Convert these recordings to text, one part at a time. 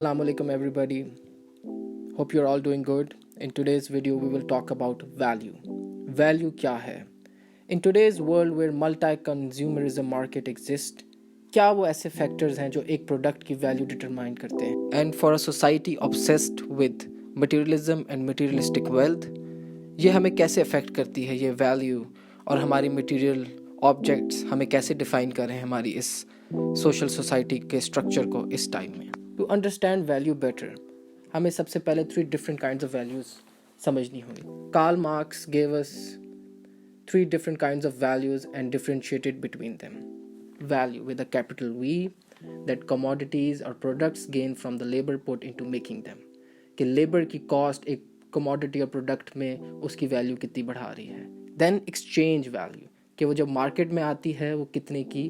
Assalamu alaikum everybody. Hope you're all doing good. In today's video we will talk about value. Value क्या है? In today's world where multi-consumerism market exists, क्या वो ऐसे factors हैं जो एक product की value determine करते हैं? And for a society obsessed with materialism and materialistic wealth, ये हमें कैसे affect करती है ये value और हमारी material objects हमें कैसे define कर रहे हैं हमारी इस social society के structure को इस time में? To understand value better, हमें सबसे पहले 3 different kinds of values समझनी होंगी. Karl Marx gave us 3 different kinds of values and differentiated between them. Value with a capital V, that commodities or products gained from the labor put into making them. कि labor की cost एक commodity और product में उसकी value कितनी बढ़ा रही है. Then exchange value, कि वो जब market में आती है वो कितने की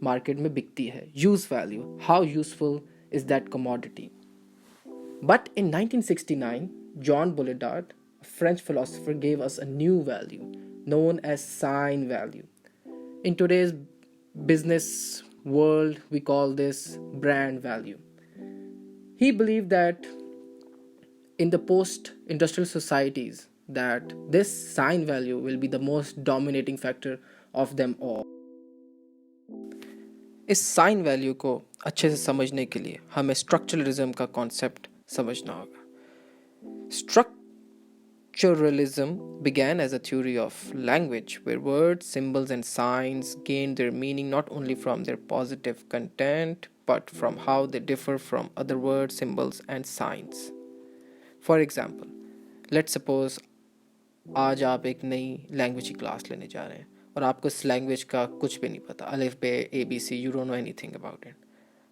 market में बिकती है. Use value, how useful is that commodity. But in 1969, John Baudrillard, a French philosopher, gave us a new value known as sign value. In today's business world, we call this brand value. He believed that in the post-industrial societies, that this sign value will be the most dominating factor of them all. इस sine value को अच्छे से समझने के लिए हमें structuralism का concept समझना होगा. Structuralism began as a theory of language where words, symbols and signs gained their meaning not only from their positive content but from how they differ from other words, symbols and signs. For example, let's suppose आज आप एक नई language की class लेने जा रहे हैं और आपको इस लैंग्वेज का कुछ भी नहीं पता, अलिफ बे ABC, you don't know anything about it.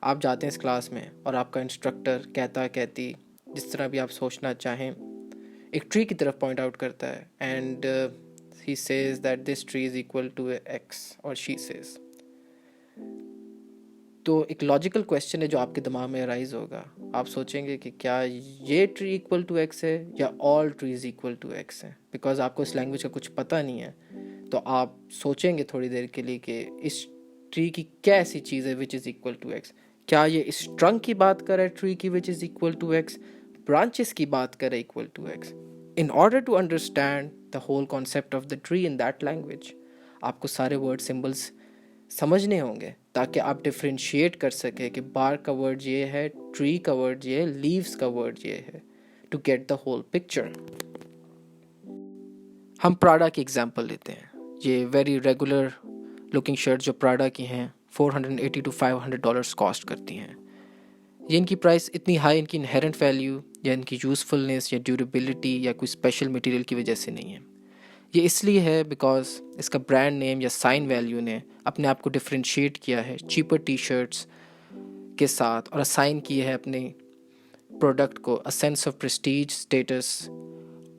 आप जाते हैं इस क्लास में और आपका इंस्ट्रक्टर कहती जिस तरह भी आप सोचना चाहें एक ट्री की तरफ पॉइंट आउट करता है and he says that this tree is equal to X और शी सेज. तो एक लॉजिकल क्वेश्चन है जो आपके दिमाग में अराइज होगा. आप सोचेंगे कि क्या ये ट्री इक्वल टू एक्स है या all trees equal to X है. बिकॉज आपको इस लैंग्वेज का कुछ पता नहीं है तो आप सोचेंगे थोड़ी देर के लिए कि इस ट्री की क्या ऐसी चीज़ है which is equal to X. क्या ये इस ट्रंक की बात कर रहा है ट्री की which is equal to X, branches की बात कर रहा है equal to X. In order to understand the whole concept of the tree in that language आपको सारे वर्ड सिम्बल्स समझने होंगे ताकि आप डिफ्रेंशिएट कर सकें कि बार का वर्ड ये है, ट्री का वर्ड ये है, लीव्स का वर्ड ये है, to get the whole picture. हम प्राडा की एग्जांपल लेते हैं. ये वेरी रेगुलर लुकिंग शर्ट जो प्राडा की हैं $480 to $500 कॉस्ट करती हैं. ये इनकी प्राइस इतनी हाई इनकी इनहेरेंट वैल्यू या इनकी यूज़फुलनेस या ड्यूरेबिलिटी या कोई स्पेशल मटेरियल की वजह से नहीं है. ये इसलिए है बिकॉज इसका ब्रांड नेम या साइन वैल्यू ने अपने आप को डिफ्रेंशिएट किया है चीपर टी शर्ट्स के साथ और असाइन किया है अपने प्रोडक्ट को a sense of prestige status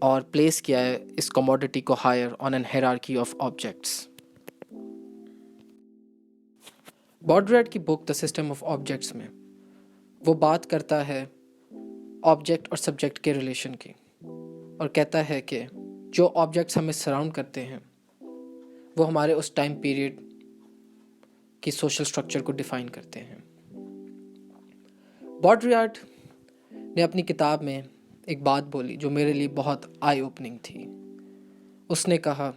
और प्लेस किया है इस कमोडिटी को higher on an hierarchy of objects. Baudrillard की book the system of objects में वो बात करता है ऑब्जेक्ट और सब्जेक्ट के रिलेशन की और कहता है कि जो ऑब्जेक्ट्स हमें सराउंड करते हैं वो हमारे उस टाइम पीरियड की सोशल स्ट्रक्चर को डिफाइन करते हैं. बॉड्रियार्ड ने अपनी किताब में एक बात बोली जो मेरे लिए बहुत आई ओपनिंग थी. उसने कहा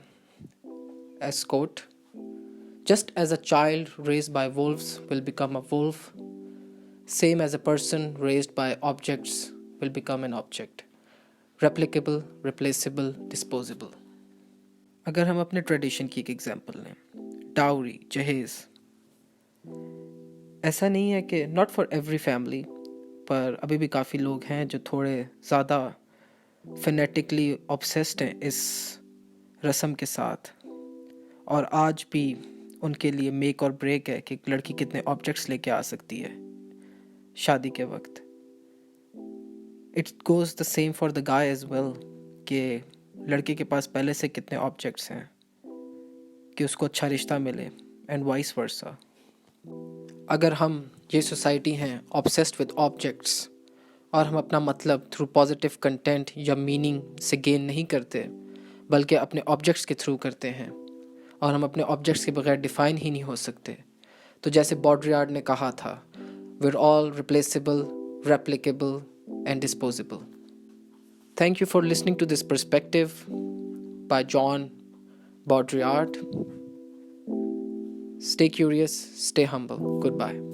as quote, just as a child raised by wolves will become a wolf, same as a person raised by objects will become an object, replicable, replaceable, disposable. अगर हम अपने ट्रेडिशन की एक एग्जांपल लें, डाउरी, जहेज, ऐसा नहीं है कि नॉट फॉर एवरी फैमिली, पर अभी भी काफ़ी लोग हैं जो थोड़े ज़्यादा फेनेटिकली ऑब्सेस्ड हैं इस रस्म के साथ और आज भी उनके लिए मेक और ब्रेक है कि लड़की कितने ऑब्जेक्ट्स लेके आ सकती है शादी के वक्त. It goes the same for the guy as well कि लड़के के पास पहले से कितने ऑब्जेक्ट्स हैं कि उसको अच्छा रिश्ता मिले एंड वाइस वर्सा. अगर हम ये सोसाइटी हैं ऑब्सेस्ड विद ऑब्जेक्ट्स और हम अपना मतलब थ्रू पॉजिटिव कंटेंट या मीनिंग से गेन नहीं करते बल्कि अपने ऑब्जेक्ट्स के थ्रू करते हैं और हम अपने ऑब्जेक्ट्स के बगैर डिफ़ाइन ही नहीं हो सकते, तो जैसे बॉड्रियार्ड ने कहा था, we're all replaceable, replicable, and disposable. Thank you for listening to this perspective by John Baudrillard. Stay curious, stay humble. Goodbye.